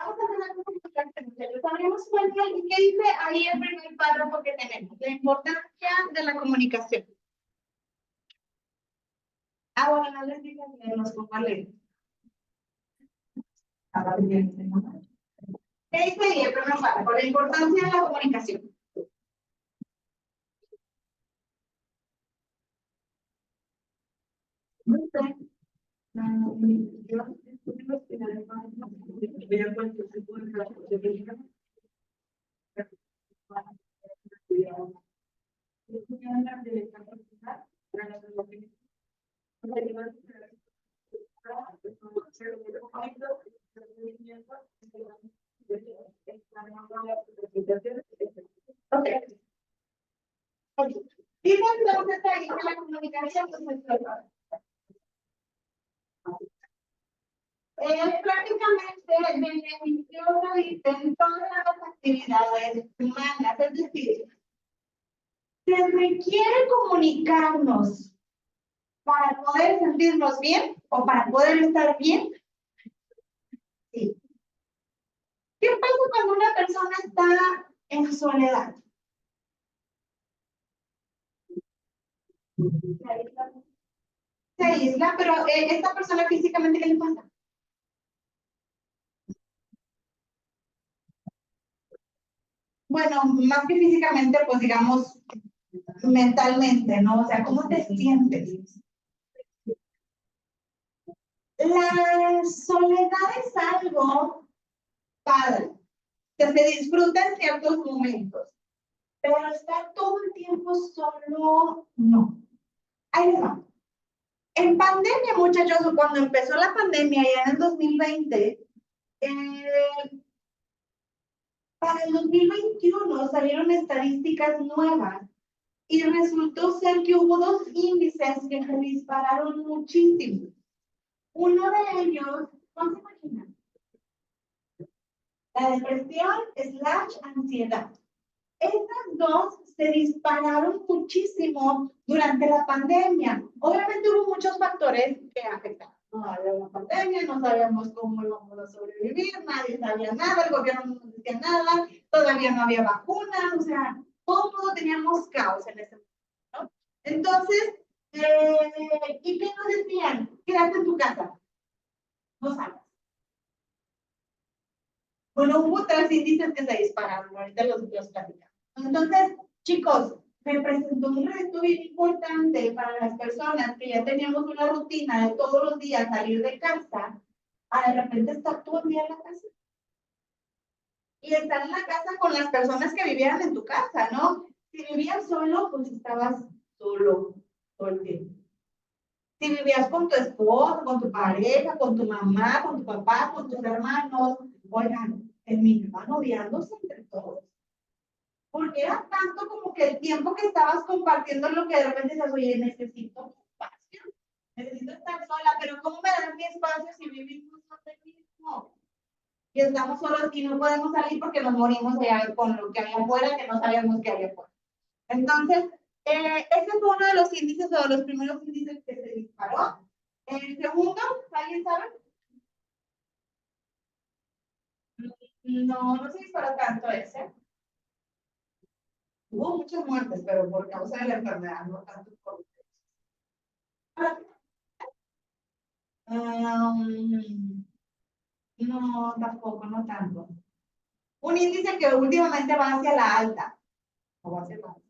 Vamos a hablar un poquito de muchachos. Abrimos cuenta y qué dice ahí el primer párrafo que tenemos. La importancia de la comunicación. Bueno, no les digo que nos ponga a leer. ¿Qué dice ahí el primer párrafo? La importancia de la comunicación. Okay. Dice entonces ahí que la comunicación es nuestro trabajo. Prácticamente beneficiosa en todas las actividades humanas, es decir, se requiere comunicarnos para poder sentirnos bien o para poder estar bien. Sí. ¿Qué pasa cuando una persona está en soledad? Se aísla, pero esta persona físicamente, ¿qué le pasa? Bueno, más que físicamente, pues digamos, mentalmente, ¿no? O sea, ¿cómo te sientes? La soledad es algo padre, que se disfruta en ciertos momentos, pero estar todo el tiempo solo, no. Ahí va. En pandemia, muchachos, cuando empezó la pandemia, ya en el 2020, para el 2021 salieron estadísticas nuevas y resultó ser que hubo dos índices que se dispararon muchísimo. Uno de ellos, ¿cómo se imaginan? La depresión / ansiedad. Estas dos se dispararon muchísimo durante la pandemia. Obviamente hubo muchos factores que afectaron. No había una pandemia, no sabíamos cómo íbamos a sobrevivir, nadie sabía nada, el gobierno no nos decía nada, todavía no había vacunas, o sea, todo el mundo teníamos caos en ese momento, ¿no? Entonces, ¿y qué nos decían? Quédate en tu casa, no salgas. Bueno, hubo tres índices que se dispararon, ahorita los platicamos. Entonces, chicos, representó un reto bien importante para las personas que ya teníamos una rutina de todos los días salir de casa, a de repente estar todo el día en la casa. Y estar en la casa con las personas que vivieran en tu casa, ¿no? Si vivías solo, pues estabas solo todo el tiempo. Si vivías con tu esposo, con tu pareja, con tu mamá, con tu papá, con tus hermanos, oigan, terminaban odiándose entre todos. Porque era tanto como que el tiempo que estabas compartiendo lo que de repente dices, oye, necesito espacio, necesito estar sola, pero ¿cómo me dan mi espacio si vivimos donde mismo? Y estamos solos y no podemos salir porque nos morimos de con lo que había afuera, que no sabíamos que había afuera. Entonces, ese fue uno de los índices o de los primeros índices que se disparó. El segundo, ¿alguien sabe? No, no se disparó tanto ese. Hubo muchas muertes, pero por causa de la enfermedad, no tanto por... No, tampoco, no tanto. Un índice que últimamente va hacia la alta. O hacia la alta.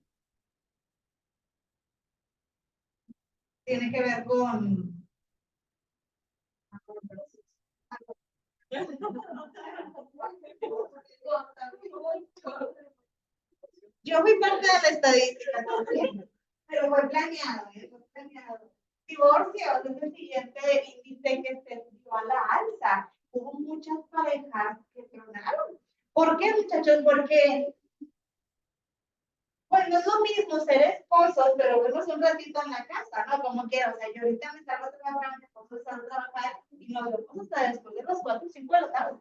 Tiene que ver con... Yo fui parte de la estadística también, pero fue planeado, fue planeado. Divorcios es el siguiente índice que se dio a la alza. Hubo muchas parejas que tronaron. ¿Por qué, muchachos? Porque pues no es lo mismo ser esposos, pero vemos un ratito en la casa, ¿no? Como quiera, o sea, yo ahorita me salgo a trabajar, mi esposo está a trabajar y nos vemos hasta después de las 4 o 5 de la tarde.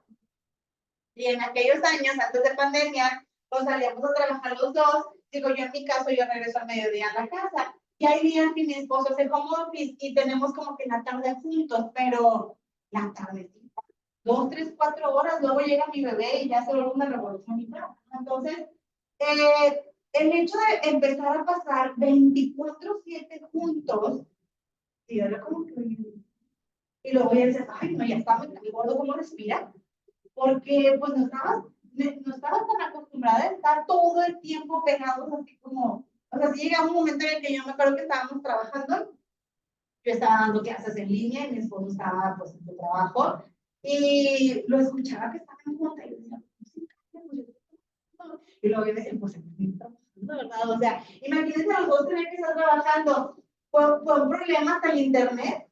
Y en aquellos años, antes de pandemia, pues salíamos a trabajar los dos. Digo, yo en mi caso, yo regreso al mediodía a la casa. Y hay días que mi esposo hace home office y tenemos como que la tarde juntos, pero la tardecita. 2, 3, 4 horas, luego llega mi bebé y ya se vuelve una revolución y tal. Entonces, el hecho de empezar a pasar 24/7 juntos, y era como que, y luego ya dices, ay, no, ya está muy gordo, ¿cómo respira? Porque pues no estaba tan acostumbrada a estar todo el tiempo pegados así como, o sea, sí llegaba un momento en el que yo me acuerdo que estábamos trabajando, yo estaba dando clases en línea y mi esposo estaba pues en su trabajo y lo escuchaba que estaba en junta y yo decía, y luego yo decía, pues en trabajando, ¿verdad? O sea, imagínense a los dos tener que estar trabajando, fue un problema hasta el internet.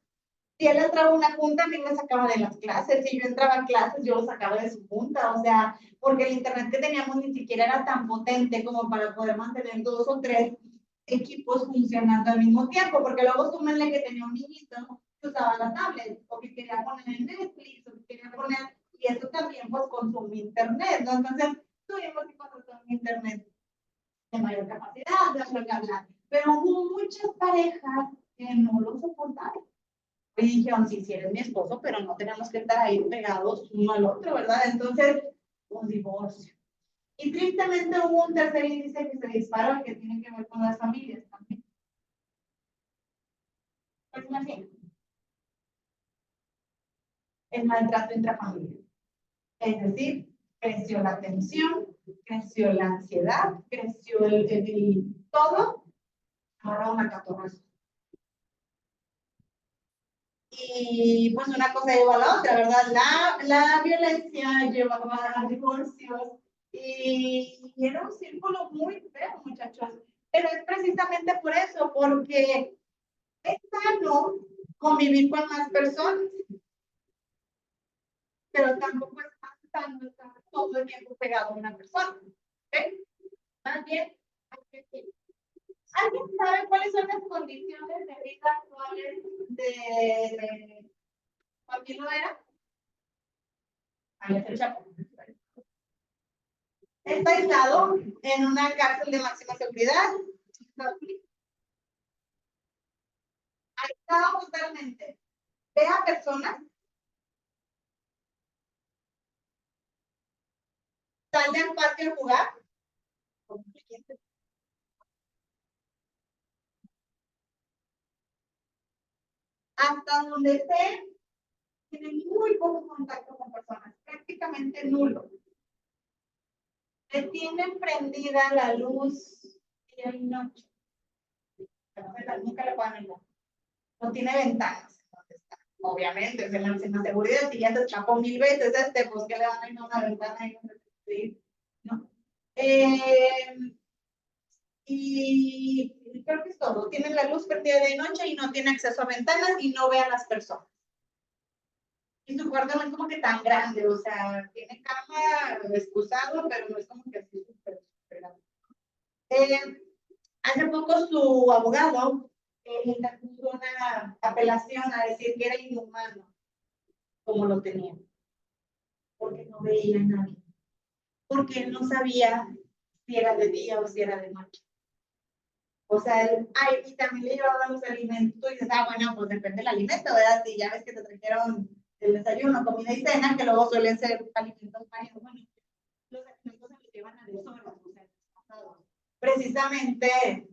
Si él entraba a una junta, a mí me sacaba de las clases. Si yo entraba a clases, yo lo sacaba de su junta. O sea, porque el internet que teníamos ni siquiera era tan potente como para poder mantener 2 o 3 equipos funcionando al mismo tiempo. Porque luego súmenle que tenía un niñito que usaba la tablet, o que quería poner en Netflix, o que quería poner, y eso también pues consume internet, ¿no? Entonces, tuvimos que contratar un internet de mayor capacidad, bla, bla, bla. Pero hubo muchas parejas que no lo soportaron. Y dijeron, sí, sí eres mi esposo, pero no tenemos que estar ahí pegados uno al otro, ¿verdad? Entonces, un divorcio. Y tristemente hubo un tercer índice que se disparó, que tiene que ver con las familias también. Pues imagínate, el maltrato intrafamiliar. Es decir, creció la tensión, creció la ansiedad, creció el todo, ahora una catorrazo. Y pues una cosa lleva a la otra, ¿verdad? La violencia llevaba a divorcios y era un círculo muy feo, muchachos. Pero es precisamente por eso, porque es sano convivir con más personas, pero tampoco es tan sano estar todo el tiempo pegado a una persona. ¿Okay? Más bien, ¿alguien sabe cuáles son las condiciones de vida actuales de Joaquín Loera? Ahí está el Chapo. Está aislado en una cárcel de máxima seguridad. Aislado totalmente. Ve a personas, sale al parque a jugar. Hasta donde esté, tiene muy poco contacto con personas, prácticamente nulo. Le tienen prendida la luz día y noche. Nunca le pueden ayudar. No tiene ventanas. Obviamente, es el máxima seguridad. Si ya se escapó 1000 veces, pues que le van a ir a una ventana y no. Y creo que es todo. Tiene la luz prendida de noche y no tiene acceso a ventanas y no ve a las personas. Y su cuarto no es como que tan grande, o sea, tiene cama excusado, pero no es como que así súper grande. Hace poco su abogado interpuso una apelación a decir que era inhumano como lo tenía, porque no veía a nadie, porque él no sabía si era de día o si era de noche. O sea, y también le llevaban los alimentos. Tú dices, bueno, pues depende del alimento, ¿verdad? Si ya ves que te trajeron el desayuno, comida y cena, que luego suelen ser alimentos varios. Bueno, los alimentos se los llevan a deshoras, o sea, precisamente,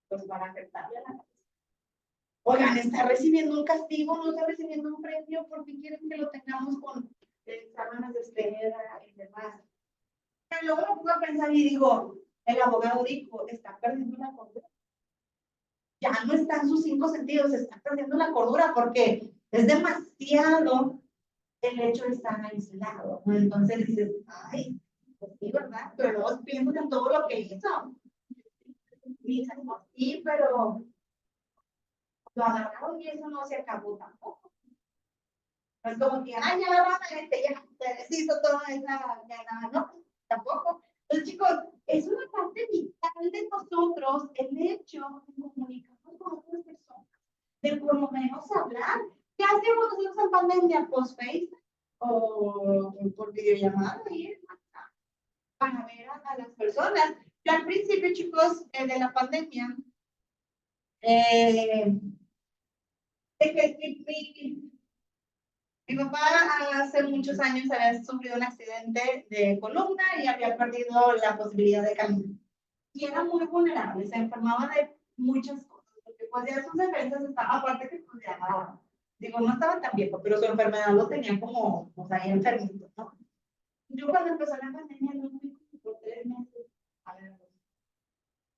pues para afectarle a la cabeza. Oigan, está recibiendo un castigo, no está recibiendo un premio, porque quieren que lo tengamos con sábanas de espera y demás. Pero luego me pongo a pensar y digo, el abogado dijo, está perdiendo la cordura. Ya no están sus 5 sentidos, está perdiendo la cordura porque es demasiado el hecho de estar aislado, ¿no? Entonces dices, ay, pues sí, ¿verdad? Pero luego piensas en todo lo que hizo. Y dices, pues sí, pero lo agarraron y eso no se acabó tampoco. No es como que, ay, ya la ya se deshizo toda esa, ya nada, no, tampoco. Entonces, chicos, es una parte vital de nosotros el hecho de comunicarnos con otras personas, de por lo menos hablar. ¿Qué hacemos nosotros en pandemia? ¿Post-face o por videollamada? Para ver a las personas. Yo al principio, chicos, de la pandemia, de que mi Mi papá hace muchos años había sufrido un accidente de columna y había perdido la posibilidad de caminar. Y era muy vulnerable, se enfermaba de muchas cosas, porque pues ya sus defensas estaban, aparte que pues ya, digo, no estaba tan viejo, pero su enfermedad lo tenía como, o sea, enfermito, ¿no? Yo cuando empezó la pandemia no fui como por 3 meses a verlos,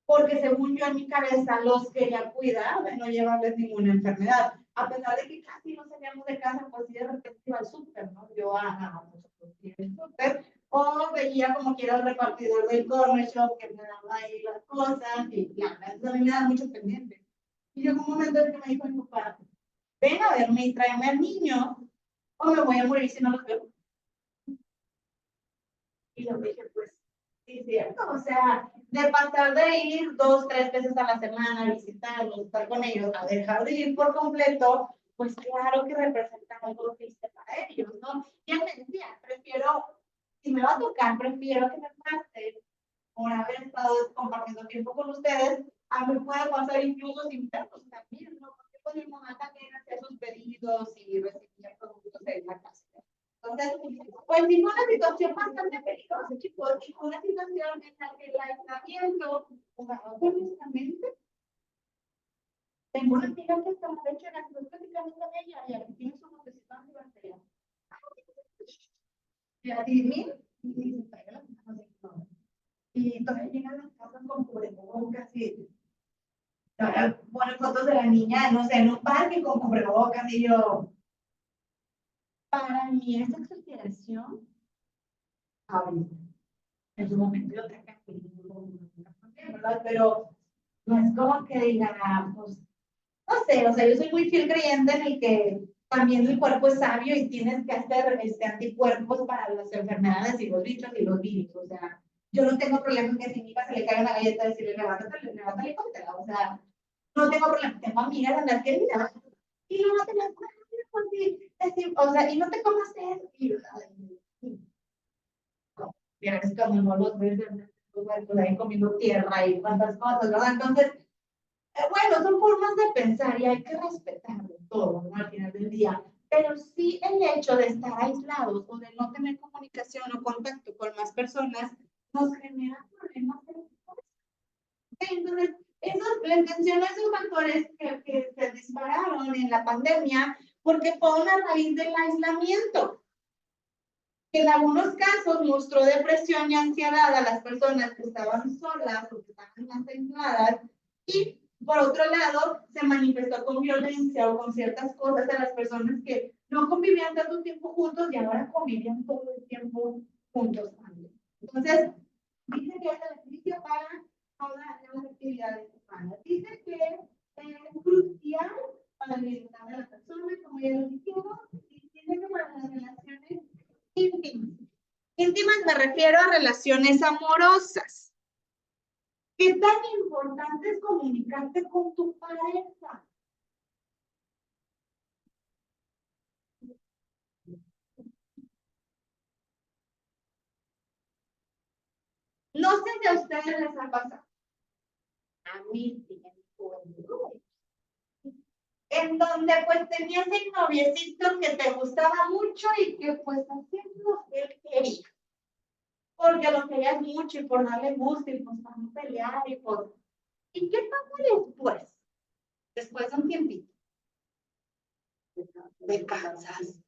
porque según yo en mi cabeza los quería cuidar de no llevarles ninguna enfermedad. A pesar de que casi no salíamos de casa, pues sí de repente iba al súper, ¿no? Yo a nosotros el súper, o veía como que era el repartidor del corner shop que me daba ahí las cosas, y claro, eso a mí me da mucho pendiente. Y llegó un momento en que me dijo mi papá, ven a verme y tráeme al niño, o me voy a morir si no los veo. Y yo dije, pues, sí, cierto, o sea, de pasar de ir 2, 3 veces a la semana a visitarlos, estar con ellos, a dejar de ir por completo, pues claro que representa algo triste para ellos, ¿no? Y él me decía, prefiero, si me va a tocar, prefiero que me pase por haber estado compartiendo tiempo con ustedes, a mí puede pasar incluso sin verlos también, ¿no? Porque pues mi mamá también hacía sus pedidos y recibía productos en la casa. Entonces, pues sí fue una situación bastante peligrosa, chicos, y fue una situación en la que el aislamiento, honestamente, tengo una amiga que está de hecho en la que estoy platicando con ella y aquí tiene su botecito antibacterial. Y así, mil, y se traiga las manos de todo. Y todavía llegan a las casas con cubrebocas y ahora ponen fotos de la niña, no sé, en un parque con cubrebocas y yo, para mí esa exageración, ahorita. En su momento yo traje ¿verdad? Pero no es como que diga, pues, no sé, o sea, yo soy muy fiel creyente en el que también el cuerpo es sabio y tienes que hacer anticuerpos para las enfermedades y los bichos y los virus, o sea, yo no tengo problema en que si mi hija se le cae una galleta decirle, levántate y cómetela, o sea, no tengo problema, tengo amigas en las que mira, y no te las o sea, y no te comas eso, y mira, es como no los ves por ahí comiendo tierra y cuantas cosas, ¿verdad? Entonces, bueno, son formas de pensar y hay que respetarlo todo, ¿no? Al final del día. Pero sí el hecho de estar aislados o de no tener comunicación o contacto con más personas nos genera problemas. Entonces, les menciono esos factores que se dispararon en la pandemia porque fue una raíz del aislamiento, que en algunos casos mostró depresión y ansiedad a las personas que estaban solas o que estaban más aisladas, y por otro lado se manifestó con violencia o con ciertas cosas a las personas que no convivían tanto tiempo juntos y ahora convivían todo el tiempo juntos también. Entonces, dice que es beneficio para todas las actividades humanas. Dice que es crucial para el bienestar de la persona, como ya lo dijimos, y dice que para las relaciones íntimas. Íntimas me refiero a relaciones amorosas. ¿Qué tan importante es comunicarte con tu pareja? No sé si a ustedes les ha pasado. A mí sí, en donde pues tenías el noviecito que te gustaba mucho y que pues hacías lo que él quería. Porque lo querías mucho y por darle gusto y pues para no pelear y por... ¿Y qué pasa después? Después de un tiempito. Te cansas.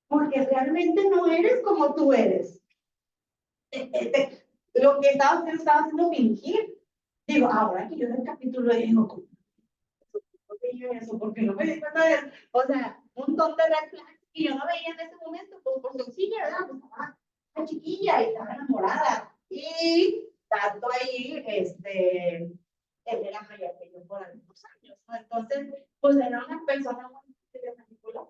Porque realmente no eres como tú eres. Lo que estaba haciendo fingir. Digo, ahora que yo en el capítulo digo, ¿por qué yo eso? Porque no me di cuenta de eso. O sea, un montón de red flags que yo no veía en ese momento, pues por sencilla, ¿verdad? Pues estaba una chiquilla y estaba enamorada. Y tanto ahí, él era mayor que yo por algunos años, ¿no? Entonces, pues era una persona muy manipulada.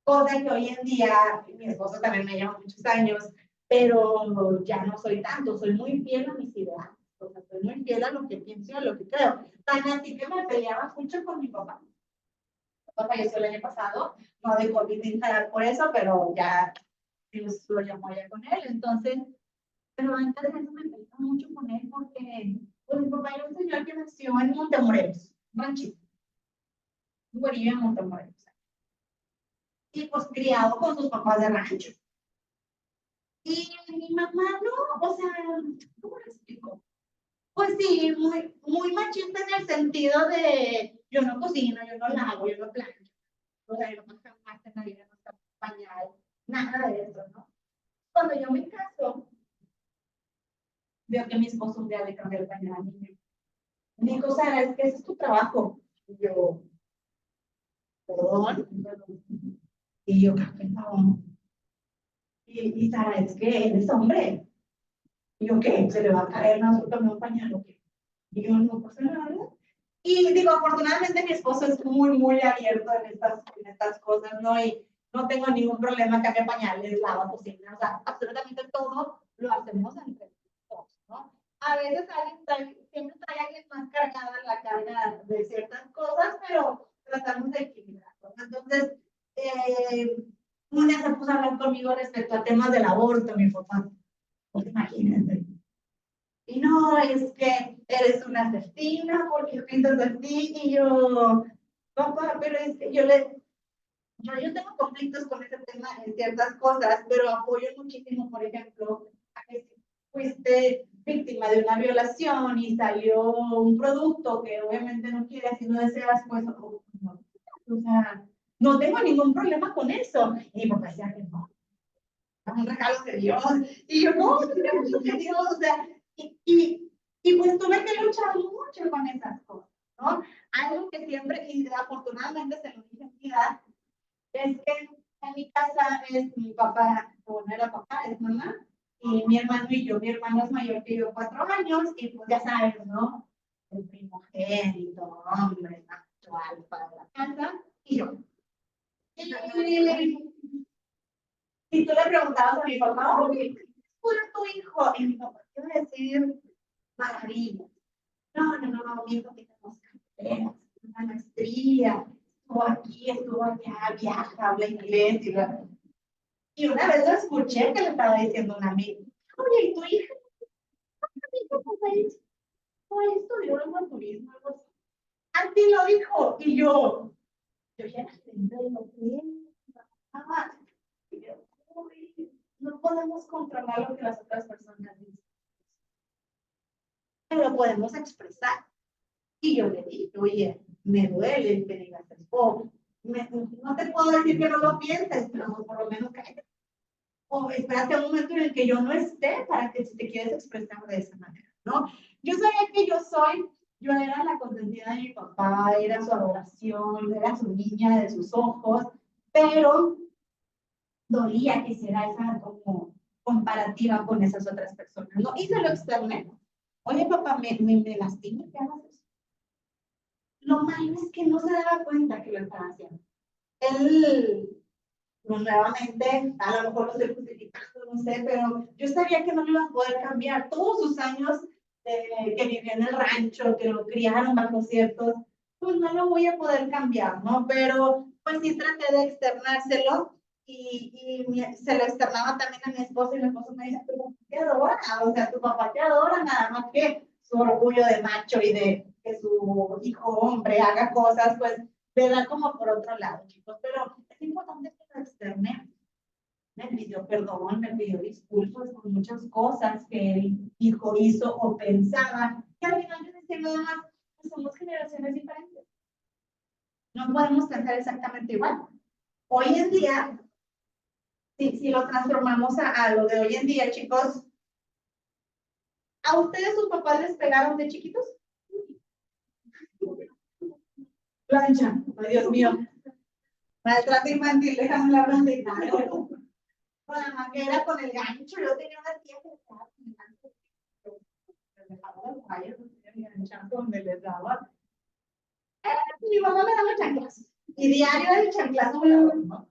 Cosa que hoy en día, mi esposo también me lleva muchos años, pero ya no soy tanto, soy muy fiel a mis ideas, o sea, soy muy fiel a lo que pienso y a lo que creo. Tan así que me peleaba mucho con mi papá. Mi papá falleció el año pasado, no de COVID ni nada por eso, pero ya Dios lo llamó allá con él, entonces, pero antes de eso me peleaba mucho con él porque pues, mi papá era un señor que nació en Montemorelos, ranchito, un güerillo en Montemorelos. y pues criado con sus papás de rancho. Y mi mamá no, o sea, ¿cómo le explico? Pues sí, muy machista en el sentido de yo no cocino, yo no lavo, yo no plancho, o sea, yo no jamás en la vida no está pañal, nada de eso, ¿no? Cuando yo me caso, veo que mi esposo un día le cambió el pañal al niño. Me dijo, Sara, es que ese es tu trabajo. Y yo, perdón. Y yo, no. Y Sara, es que él es hombre. Y yo, ¿qué? ¿Se le va a caer un pañal o qué? Y yo, no pasa nada. Y digo, afortunadamente mi esposo es muy abierto en estas cosas, ¿no? Y no tengo ningún problema, cambia pañales, lava, cocina, o sea, absolutamente todo lo hacemos entre todos, ¿no? A veces siempre trae alguien más cargada en la carga de ciertas cosas, pero tratamos de equilibrarlo. Entonces, un día se puso a hablar conmigo respecto a temas del aborto, mi papá. Pues imagínense. Y no, es que eres una asesina porque piensas así. Y yo, papá, pero es que yo tengo conflictos con ese tema en ciertas cosas, pero apoyo muchísimo, por ejemplo, a que si fuiste víctima de una violación y salió un producto que obviamente no quieres y no deseas, pues, no, o sea, no tengo ningún problema con eso. Y mi papá decía que no, es un regalo de Dios. Y yo, no, es un regalo de Dios, o sea, y pues tuve que luchar mucho con esas cosas, ¿no? Algo que siempre, y afortunadamente se lo dije en mi edad, es que en mi casa es mi papá, bueno, era papá, es mamá, y mi hermano y yo. Mi hermano es mayor que yo 4 años, y pues ya sabes, ¿no? El primogénito, hombre, macho alfa de la casa, y yo. Y tú le preguntabas a mi papá, oye, ¿cuál es tu hijo? Y mi papá te iba a decir, maravilla. No, mi hijo tiene 2 carreras, una maestría, estuvo aquí, estuvo allá, viaja, habla inglés. Y una vez lo escuché que le estaba diciendo a un amigo, oye, ¿y tu hija? Mi hijo, pues, no estudió en turismo, algo así. Así lo dijo. Y yo ya lo que mamá. Y yo, no podemos controlar lo que las otras personas dicen, pero podemos expresar. Y yo le dije, oye, me duele que digas eso. No te puedo decir que no lo pienses, pero por lo menos cállate. O espérate un momento en el que yo no esté para que si te quieres expresar de esa manera, ¿no? Yo sabía que yo era la consentida de mi papá, era su adoración, era su niña de sus ojos, pero dolía que hiciera esa como comparativa con esas otras personas, ¿no? Y se lo externé. Oye, papá, me lastima que hagas eso. Lo malo es que no se daba cuenta que lo estaba haciendo. Él, pues, nuevamente, a lo mejor lo estoy justificando, no sé, pero yo sabía que no lo iba a poder cambiar. Todos sus años que vivió en el rancho, que lo criaron bajo ciertos, pues no lo voy a poder cambiar, ¿no? Pero pues sí traté de externárselo y se lo externaba también a mi esposo y mi esposo me dice, pero te adora, o sea, tu papá te adora, nada más que su orgullo de macho y de que su hijo hombre haga cosas, pues verá como por otro lado, chicos, pero es importante que lo externen. Me pidió perdón, me pidió disculpas por muchas cosas que él dijo, hizo o pensaba, que al final yo decía nada más, pues somos generaciones diferentes. No podemos pensar exactamente igual. Hoy en día, si lo transformamos a lo de hoy en día, chicos, ¿a ustedes sus papás les pegaron de chiquitos? Plancha, ay Dios mío. Maltrato infantil, déjame la bandita. Con la manguera, con el gancho, yo tenía una tía que estaba con el gancho. Les dejaba las rayas, enganchando donde les daba. Mi mamá me daba chanclas. Y diario era el chanclazo, ¿no?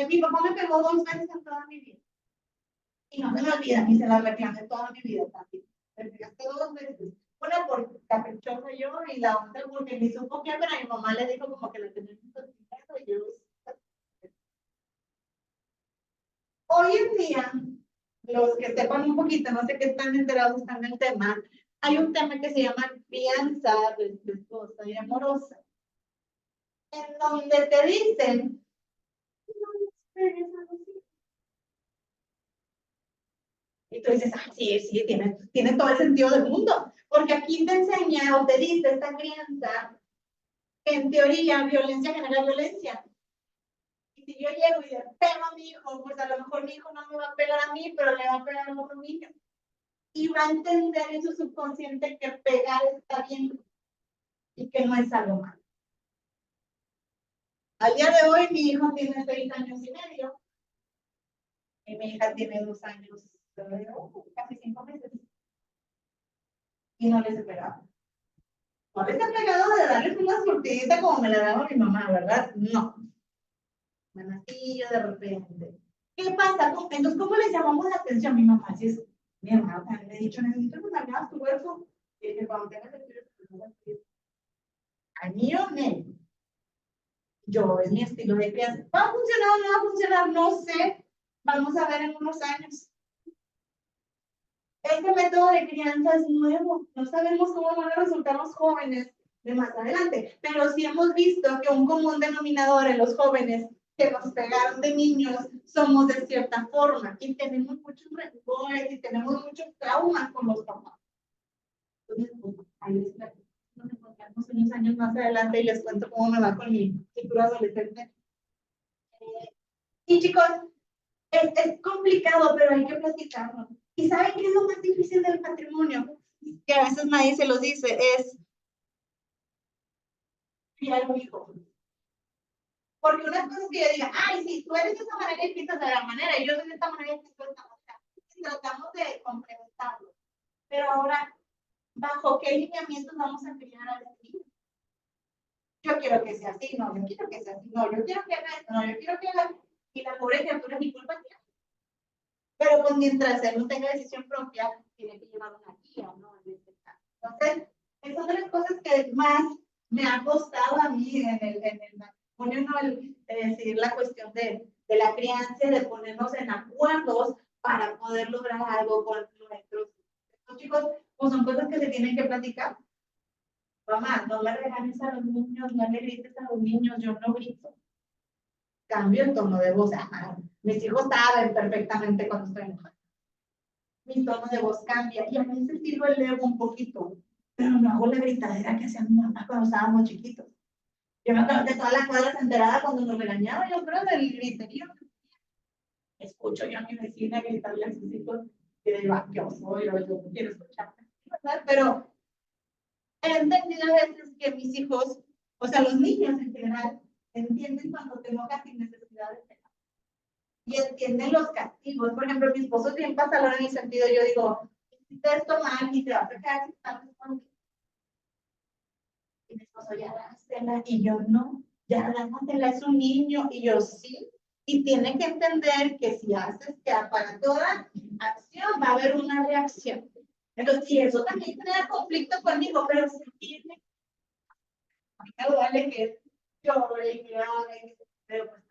Mi papá me pegó 2 veces en toda mi vida. Y no me lo olvida, ni se la reclamé toda mi vida también. Me pegaste 2 veces. Una por caprichosa yo y la otra porque me hizo copiar, pero a mi mamá le dijo como que le tenía que hacer y yo. Hoy en día, los que sepan un poquito, no sé qué tan enterados están en el tema, hay un tema que se llama crianza respetuosa y amorosa, en donde te dicen regresan los hijos. Y tú dices, ah, sí, sí, tiene todo el sentido del mundo, porque aquí te enseña o te dice esta crianza que en teoría violencia genera violencia. Y si yo llego y le pego a mi hijo, pues a lo mejor mi hijo no me va a pegar a mí, pero le va a pegar a otro niño. Y va a entender en su subconsciente que pegar está bien y que no es algo malo. Al día de hoy mi hijo tiene 6 años y medio y mi hija tiene 2 años, casi 5 meses. Y no les he pegado. No les he pegado de darles una surtidita como me la daba mi mamá, ¿verdad? No. Manacillo de repente. ¿Qué pasa? Entonces, ¿cómo les llamamos la atención a mi mamá? Si es mi hermana, también le he dicho, necesito que salgas tu cuerpo. Y que cuando tengas el al mío, yo es mi estilo de crianza. ¿Va a funcionar o no va a funcionar? No sé. Vamos a ver en unos años. Este método de crianza es nuevo. No sabemos cómo van a resultar los jóvenes de más adelante. Pero sí hemos visto que un común denominador en los jóvenes que nos pegaron de niños somos de cierta forma y tenemos muchos rencores y tenemos muchos traumas con los papás. Entonces, pues, ahí les platico. Nos encontramos unos años más adelante y les cuento cómo me va con mi futuro adolescente. Y chicos, es complicado, pero hay que platicarlo. ¿Y saben qué es lo más difícil del matrimonio? Que a veces nadie se los dice, es criar un hijo. Porque una cosa es que yo diga, ay, sí, tú eres de esa manera y piensas de la manera, y yo soy de esta manera y pienso de esta manera. Y tratamos de complementarlo. Pero ahora, ¿bajo qué lineamientos vamos a criar a este niño? Yo quiero que sea así, no, yo quiero que sea así, no, yo quiero que haga esto, no, yo quiero que haga. Y la pobre criatura ni culpa tiene. Pero pues mientras él no tenga decisión propia, tiene que llevar una guía, ¿no? En este caso. Entonces, es una de las cosas que más me ha costado a mí en el matrimonio, ¿no? Decir la cuestión de la crianza, de ponernos en acuerdos para poder lograr algo con nuestros chicos, pues son cosas que se tienen que platicar. Mamá, no le regañes a los niños, no le grites a los niños, yo no grito. Cambio el tono de voz. Ajá. Mis hijos saben perfectamente cuando estoy enojada. Mi tono de voz cambia y a veces sirvo el ego un poquito, pero no hago la gritadera que hacía mi mamá cuando estábamos chiquitos. Yo me acuerdo de todas las cuadras enteradas cuando nos regañaba, yo creo del griterío. Escucho yo a mi vecina gritarle a sus hijos que de yo soy, yo no quiero escuchar, ¿verdad? Pero he entendido a veces que mis hijos, o sea, los niños en general, entienden cuando te enojas sin necesidad de pegar. Y entienden los castigos. Por ejemplo, mi esposo es bien pasador en el sentido, yo digo, hiciste esto mal y te vas a quedar sin tanto conmigo. Y mi esposo, ya dásela, y yo no, ya dásela, es un niño, y yo sí. Y tiene que entender que si haces que para toda acción va a haber una reacción. Entonces, y eso también crea conflicto conmigo, pero se tiene. A mí me duele que llore y que hable, pero pues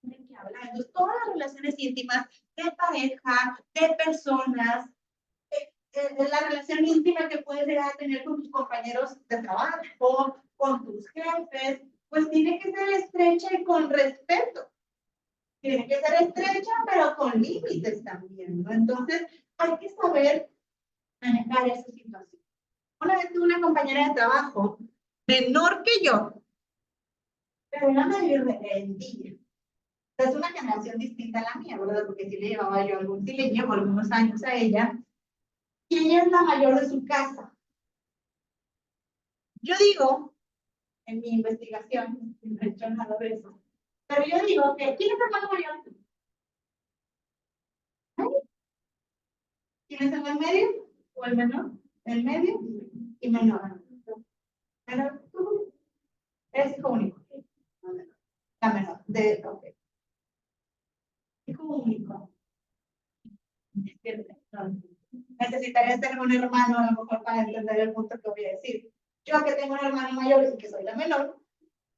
tienen que hablar. Entonces, todas las relaciones íntimas de pareja, de personas, la relación íntima que puedes llegar a tener con tus compañeros de trabajo, con tus jefes, pues tiene que ser estrecha y con respeto. Tiene que ser estrecha, pero con límites también, ¿no? Entonces, hay que saber manejar esa situación. Una vez tuve una compañera de trabajo, menor que yo, pero era mayor de envidia. Es una generación distinta a la mía, ¿verdad? Porque sí le llevaba yo algún, sí le llevo algunos años a ella, y ella es la mayor de su casa. Yo digo, en mi investigación, no he hecho nada de eso, pero yo digo que, ¿quién es el hermano mayor? ¿Quién es el del medio? ¿O el menor? El medio y menor. Menor, tú eres hijo único. La menor, de, ok. Hijo único. No. Necesitarías tener un hermano a lo mejor para entender el punto que voy a decir. Yo que tengo un hermano mayor y que soy la menor,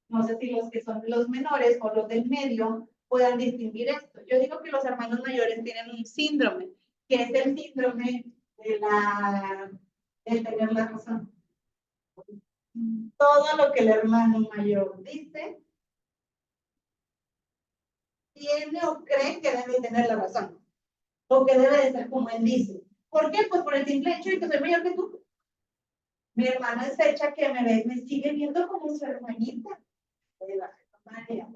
no sé si los que son los menores o los del medio puedan distinguir esto. Yo digo que los hermanos mayores tienen un síndrome, que es el síndrome de tener la razón. Todo lo que el hermano mayor dice tiene o cree que debe tener la razón, o que debe de ser como él dice. ¿Por qué? Pues por el simple hecho de que soy mayor que tú. Mi hermana es fecha que me ve, me sigue viendo como su hermanita. María,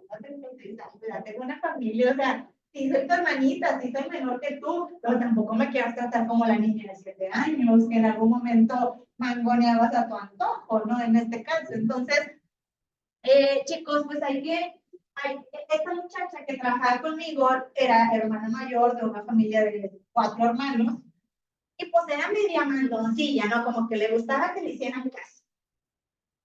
tengo una familia, o sea, sí soy tu hermanita, sí soy menor que tú, pero tampoco me quieras tratar como la niña de 7 años, que en algún momento mangoneabas a tu antojo, ¿no? En este caso. Entonces, chicos, pues esta muchacha que trabajaba conmigo era hermana mayor de una familia de 4 hermanos, y pues era media mandoncilla, ¿no? Como que le gustaba que le hicieran caso.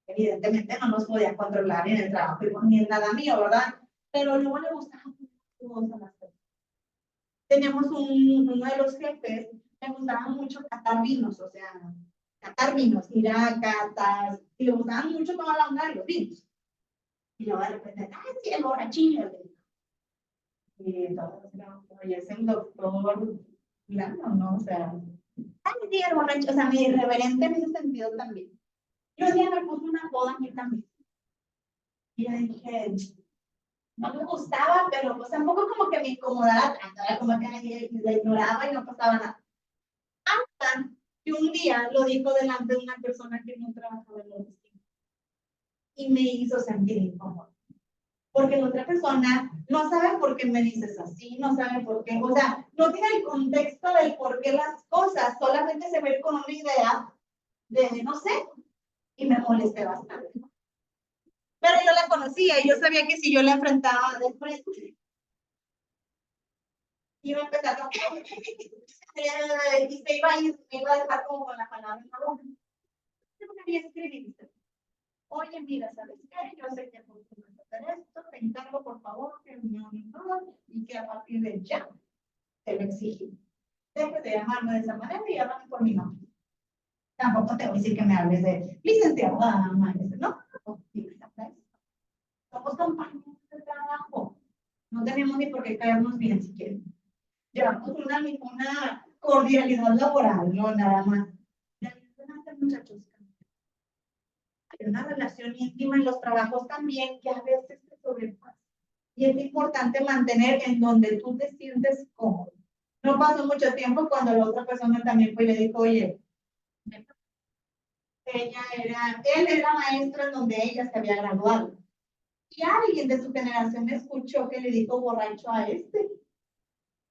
Evidentemente no nos podía controlar en el trabajo ni en nada mío, ¿verdad? Pero luego le gustaba mucho las cosas. Teníamos uno de los jefes, le gustaba mucho catar vinos, o sea, catar vinos, ir a catas, y le gustaba mucho toda la onda de los vinos. Y luego de repente, sí, el borrachillo. Y entonces, oye, es el doctor Lano, ¿no? O sea, sí, el borracho, o sea, mi irreverente en ese sentido también. Yo un día me puse una boda a mí también. Y yo dije, no me gustaba, pero pues tampoco como que me incomodaba tanto, era como que la ignoraba y no pasaba nada. Hasta que un día lo dijo delante de una persona que no trabajaba en la oficina. Y me hizo sentir incómodo. Porque la otra persona no sabe por qué me dices así, no sabe por qué, o sea, no tiene el contexto del por qué las cosas, solamente se ve con una idea de, no sé, y me molesté bastante. Pero yo la conocía y yo sabía que si yo la enfrentaba de frente, iba a empezar a... y se iba a dejar como con la palabra en la boca. Yo quería escribir. Oye, mira, ¿sabes qué? Yo sé que tú vas a hacer esto, te encargo, por favor, que me honor y que a partir de ya te lo exigí. Deje de llamarme de esa manera y háblame por mi nombre. Tampoco te voy a decir que me hables de licenciada, maestra, ¿no? Somos compañeros de trabajo. No tenemos ni por qué caernos bien si quieren. Llevamos una cordialidad laboral, no nada más. Muchachos, hay una relación íntima en los trabajos también que a veces se sobrepasa. Y es importante mantener en donde tú te sientes cómodo. No pasó mucho tiempo cuando la otra persona también fue y le dijo, oye, él era maestro en donde ella se había graduado. Y alguien de su generación escuchó que le dijo borracho a este.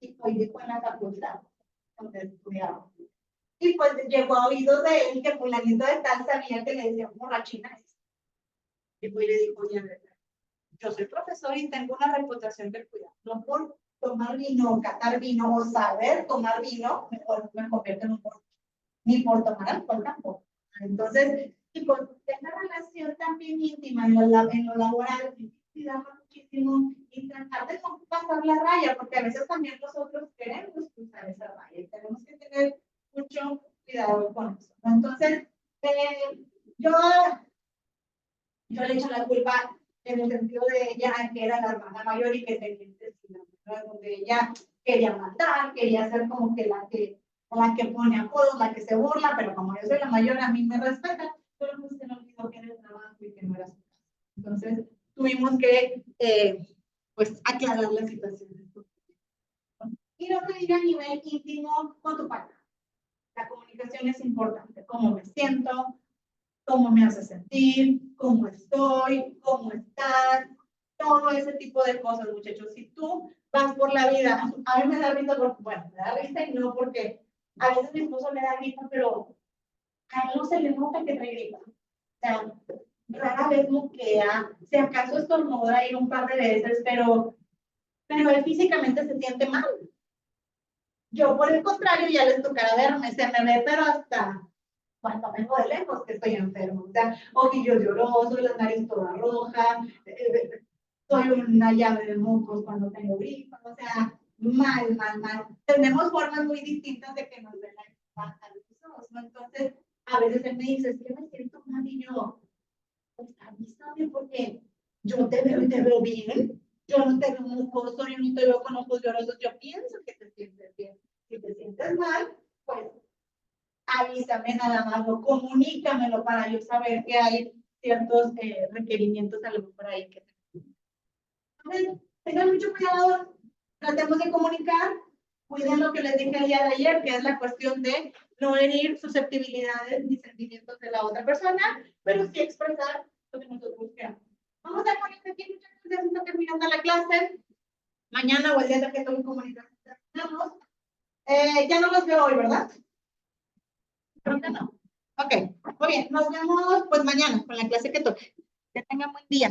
Y hoy dijo en la facultad donde estudiaba. Y pues llegó a oídos de él que fulanito de tal sabía que le decía borrachina. Y pues le dijo, oye, yo soy profesor y tengo una reputación de cuidado. No por tomar vino, catar vino o saber tomar vino, mejor me convierto en un borracho. Ni por tomar alcohol tampoco. Entonces, y con esta relación también íntima en lo laboral, cuidamos muchísimo y tratar de no pasar la raya, porque a veces también nosotros queremos cruzar esa raya y tenemos que tener mucho cuidado con eso. Entonces, yo le echo la culpa en el sentido de ella, que era la hermana mayor y que tenía intestinal, donde ella quería matar, quería ser como que la que pone apodos, la que se burla, pero como yo soy la mayor, a mí me respeta, pero pues se me olvidó que era el trabajo y que no era su casa. Entonces, tuvimos que, pues, aclarar la situación. Y lo que diga a nivel íntimo con tu pareja. La comunicación es importante. ¿Cómo me siento? ¿Cómo me hace sentir? ¿Cómo estoy? ¿Cómo estás? Todo ese tipo de cosas, muchachos. Si tú vas por la vida, a mí me da risa, bueno, me da risa y no porque a veces mi esposo le da gripa, pero a él no se le nota que trae gripa. O sea, rara vez moquea, si acaso estornuda ahí un par de veces, pero él físicamente se siente mal. Yo, por el contrario, ya les tocará verme, se me ve, pero hasta cuando vengo de lejos que estoy enfermo. O sea, ojillos llorosos, la nariz toda roja, soy una llave de mocos cuando tengo gripa, o sea, mal, mal, mal. Tenemos formas muy distintas de que nos ven a los ojos, ¿no? Entonces, a veces él me dice, es que me siento mal y yo, pues a mí está bien porque yo te veo y te veo bien, yo no te veo mucoso, yo no te veo con ojos llorosos, yo pienso que te sientes bien. Si te sientes mal, pues avísame nada más, o comunícamelo para yo saber que hay ciertos requerimientos a lo mejor ahí que entonces, Tengan mucho cuidado, tratemos de comunicar, cuiden lo que les dije el día de ayer, que es la cuestión de no herir susceptibilidades ni sentimientos de la otra persona, pero sí expresar lo que nosotros queramos. Vamos a poner aquí, muchas gracias, está terminando la clase. Mañana o el día que estoy en comunicación terminamos. Ya no los veo hoy, ¿verdad? Creo que no. Ok, muy bien, nos vemos pues mañana con la clase que toque. Que tengan buen día.